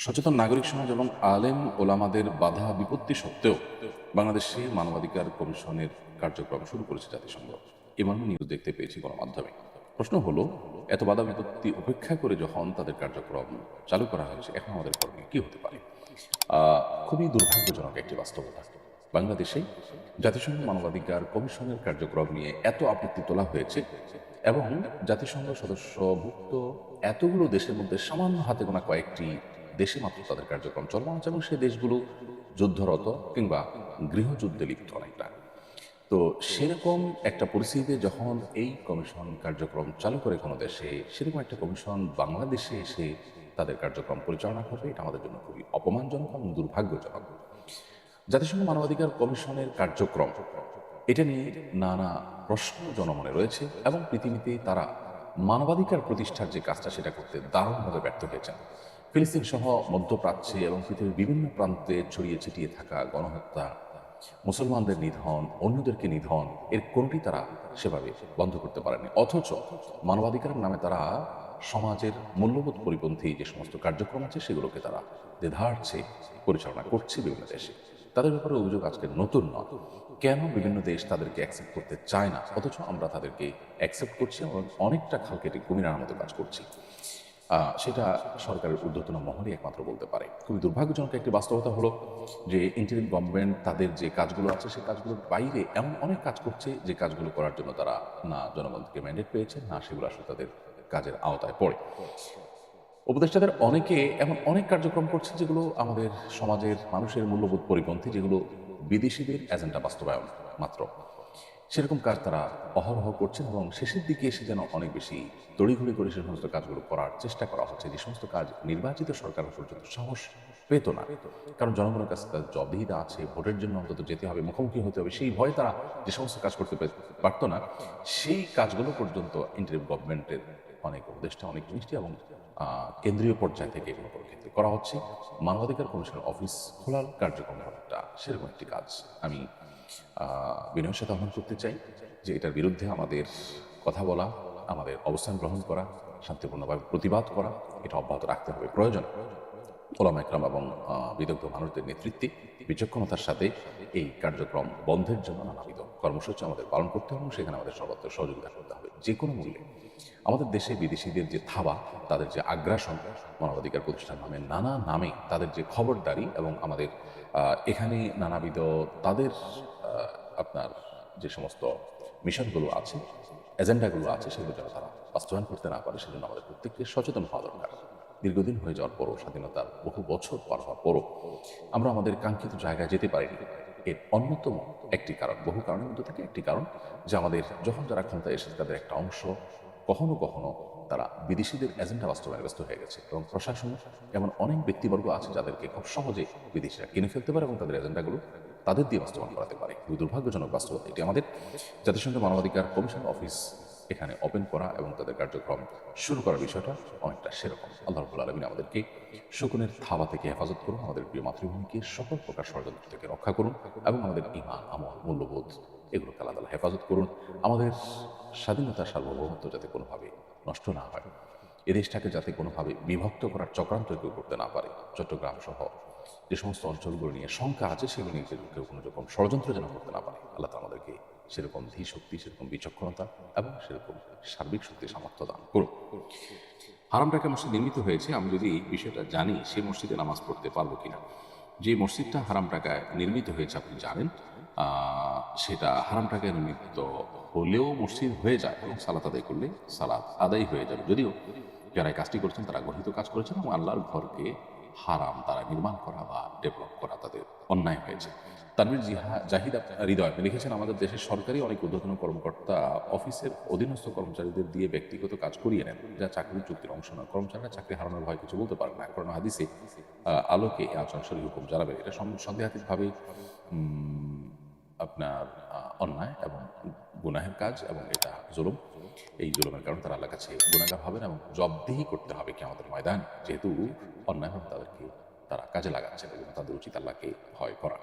সচেতন নাগরিক সমাজ এবং আলেম ওলামাদের বাধা বিপত্তি সত্ত্বেও বাংলাদেশে মানবাধিকার কমিশনের কার্যক্রম শুরু করেছে জাতিসংঘ। এমন নিউজ দেখতে পেয়েছি গণমাধ্যমে। প্রশ্ন হলো, এত বাধা বিপত্তি উপেক্ষা করে যখন তাদের কার্যক্রম চালু করা হয়েছে, এখন আমাদের করণীয় কি হতে পারে? খুবই দুর্ভাগ্যজনক একটি বাস্তবতা। বাংলাদেশে জাতিসংঘ মানবাধিকার কমিশনের কার্যক্রম নিয়ে এত আপত্তি তোলা হয়েছে এবং জাতিসংঘ সদস্যভুক্ত এতগুলো দেশের মধ্যে সামান্য হাতে গোনা কয়েকটি দেশে মাত্র তাদের কার্যক্রম চলমান আছে এবং সেই দেশগুলো যুদ্ধরত কিংবা গৃহযুদ্ধে লিপ্ত অনেকটা। তো সেরকম একটা পরিস্থিতিতে যখন এই কমিশন কার্যক্রম চালু করে কোনো দেশে, সেরকম একটা কমিশন বাংলাদেশে এসে তাদের কার্যক্রম পরিচালনা করবে, এটা আমাদের জন্য খুবই অপমানজনক এবং দুর্ভাগ্যজনক। জাতিসংঘ মানবাধিকার কমিশনের কার্যক্রম, এটা নিয়ে নানা প্রশ্ন জনমনে রয়েছে এবং পৃথিবীতে তারা মানবাধিকার প্রতিষ্ঠার যে কাজটা সেটা করতে দারুণভাবে ব্যর্থ হয়েছেন। ফিলিস্তিন সহ মধ্যপ্রাচ্যে এবং পৃথিবীর বিভিন্ন প্রান্তে ছড়িয়ে ছিটিয়ে থাকা গণহত্যা, মুসলমানদের নিধন, অন্যদেরকে নিধন, এর কোনটি তারা সেভাবে বন্ধ করতে পারেনি। অথচ মানবাধিকারের নামে তারা সমাজের মূল্যবোধ পরিপন্থী যে সমস্ত কার্যক্রম আছে সেগুলোকে তারা দ্বিধার্থে পরিচালনা করছে বিভিন্ন দেশে। তাদের ব্যাপারে অভিযোগ আজকে নতুন নয়। কেন বিভিন্ন দেশ তাদেরকে অ্যাকসেপ্ট করতে চায় না, অথচ আমরা তাদেরকে অ্যাকসেপ্ট করছি এবং অনেকটা খাল কেটে কুমিরার মতো কাজ করছি? সেটা সরকারের ঊর্ধ্বতন মহলই একমাত্র বলতে পারে। খুবই দুর্ভাগ্যজনক একটি বাস্তবতা হলো যে ইন্টারিম গভর্নমেন্ট তাদের যে কাজগুলো আছে সেই কাজগুলোর বাইরে এমন অনেক কাজ করছে যে কাজগুলো করার জন্য তারা না জনগণ থেকে ম্যান্ডেট পেয়েছে, না সেগুলো আসলে তাদের কাজের আওতায় পড়ে। উপদেষ্টাদের অনেকে এমন অনেক কার্যক্রম করছে যেগুলো আমাদের সমাজের মানুষের মূল্যবোধ পরিপন্থী, যেগুলো বিদেশিদের এজেন্ডা বাস্তবায়ন মাত্র। সেরকম কাজ তারা অহরহ করছেন এবং শেষের দিকে এসে যেন অনেক বেশি তড়িঘড়ি করে সে সমস্ত কাজগুলো করার চেষ্টা করা হচ্ছে, যে সমস্ত কাজ নির্বাচিত সরকার পর্যন্ত সাহস পেত না। কারণ জনগণের কাছে তার জবাবদিহিতা আছে, ভোটের জন্য অন্তত যেতে হবে, মুখোমুখি হতে হবে, সেই ভয়ে তারা যে সমস্ত কাজ করতে পারতো না, সেই কাজগুলো পর্যন্ত ইন্টারিম গভর্নমেন্টের অনেক উপদেষ্টা, অনেক মিনিস্ট্রি এবং কেন্দ্রীয় পর্যায় থেকে কোনো কোনো ক্ষেত্রে করা হচ্ছে। মানবাধিকার কমিশনের অফিস খোলার কার্যক্রম একটা সেরকম একটি কাজ। আমি বিনয়ের সাথে আহ্বান করতে চাই যে এটার বিরুদ্ধে আমাদের কথা বলা, আমাদের অবস্থান গ্রহণ করা, শান্তিপূর্ণভাবে প্রতিবাদ করা, এটা অব্যাহত রাখতে হবে। প্রয়োজন ওলামা একরাম এবং বিদগ্ধ মানুষদের নেতৃত্বে বিচক্ষণতার সাথে এই কার্যক্রম বন্ধের জন্য নানাবিধ কর্মসূচি আমাদের পালন করতে হবে এবং সেখানে আমাদের সর্বত্র সহযোগিতা করতে হবে যে কোনো মূল্যে। আমাদের দেশে বিদেশিদের যে থাবা, তাদের যে আগ্রাসন, মানবাধিকার প্রতিষ্ঠান নামে নানা নামে তাদের যে খবরদারি এবং আমাদের এখানে নানাবিধ তাদের আপনার যে সমস্ত মিশনগুলো আছে, এজেন্ডাগুলো আছে, সেগুলো যেন তারা বাস্তবায়ন করতে না পারে, সেজন্য আমাদের প্রত্যেককে সচেতন হওয়া দরকার। দীর্ঘদিন হয়ে যাওয়ার পরও, স্বাধীনতার বহু বছর পার হওয়ার পরও আমরা আমাদের কাঙ্ক্ষিত জায়গায় যেতে পারিনি। এর অন্যতম একটি কারণ, বহু কারণের মধ্যে থেকে একটি কারণ, যে আমাদের যখন যারা ক্ষমতায় এসেছে তাদের একটা অংশ কখনো কখনো তারা বিদেশিদের এজেন্ডা বাস্তবায়নে ব্যস্ত হয়ে গেছে এবং প্রশাসন এমন অনেক ব্যক্তিবর্গ আছে যাদেরকে খুব সহজে বিদেশিরা কিনে ফেলতে পারে এবং তাদের এজেন্ডাগুলো তাদের দিয়ে বাস্তবায়ন করাতে পারে। খুবই দুর্ভাগ্যজনক বাস্তবতা এটি। আমাদের জাতিসংঘের মানবাধিকার কমিশন অফিস এখানে ওপেন করা এবং তাদের কার্যক্রম শুরু করার বিষয়টা অনেকটা সেরকম। আল্লাহ রাব্বুল আলামিন আমাদেরকে শকুনের থাবা থেকে হেফাজত করুন, আমাদের প্রিয় মাতৃভূমিকে সকল প্রকার ষড়যন্ত্র থেকে রক্ষা করুন এবং আমাদের ঈমান, আমল, মূল্যবোধ এগুলোকে আল্লাহ তাআলা হেফাজত করুন। আমাদের স্বাধীনতা, সার্বভৌমত্ব যাতে কোনোভাবে নষ্ট না হয়, এ দেশটাকে যাতে কোনোভাবে বিভক্ত করার চক্রান্ত কেউ করতে না পারে। চট্টগ্রাম সহ যে সমস্ত অঞ্চলগুলো নিয়ে শঙ্কা আছে সেগুলো নিয়ে কেউ কোনো রকম ষড়যন্ত্র যেন করতে না পারে, আল্লাহ তাআলা আমাদেরকে সেরকম ধী শক্তি, সেরকম বিচক্ষণতা এবং সেরকম সার্বিক শক্তি সামর্থ্য দান করুন। হারামটাকে মসজিদ নির্মিত হয়েছে, আমি যদি এই বিষয়টা জানি সেই মসজিদে নামাজ পড়তে পারবো কিনা। যে মসজিদটা হারাম টাকায় নির্মিত হয়েছে আপনি জানেন, সেটা হারাম টাকায় নির্মিত হলেও মসজিদ হয়ে যায় এবং সালাত আদায় করলে সালাত আদায় হয়ে যাবে। যদিও যারা এই কাজটি করেছেন তারা গঠিত কাজ করেছেন এবং আল্লাহর ঘরকে হারাম তারা নির্মাণ করা বা ডেভেলপ করা তাদের অন্যায় হয়েছে। তানভীর জাহিদ হৃদয় আপনি লিখেছেন, আমাদের দেশের সরকারি অনেক ঊর্ধ্বতন কর্মকর্তা অফিসের অধীনস্থ কর্মচারীদের দিয়ে ব্যক্তিগত কাজ করিয়ে নেন, যা চাকরির চুক্তির অংশ নয়। কর্মচারীরা চাকরি হারানোর ভয় কিছু বলতে পারে না। কোরআন হাদিসে আলোকে এই আচরণ শরীর হুকুম জানাবে, এটা সন্দেহাতীতভাবে আপনার অন্যায় এবং গুনাহের কাজ এবং এটা জুলুম। এই জুলুমের কারণে তারা আল্লাহর কাছে গুনাহগার হবেন এবং জবাবদিহি করতে হবে কিয়ামতের ময়দানে, যেহেতু অন্যায়ভাবে তাদেরকে তারা কাজে লাগাচ্ছে এবং তাদের উচিত আল্লাহকে ভয় করা।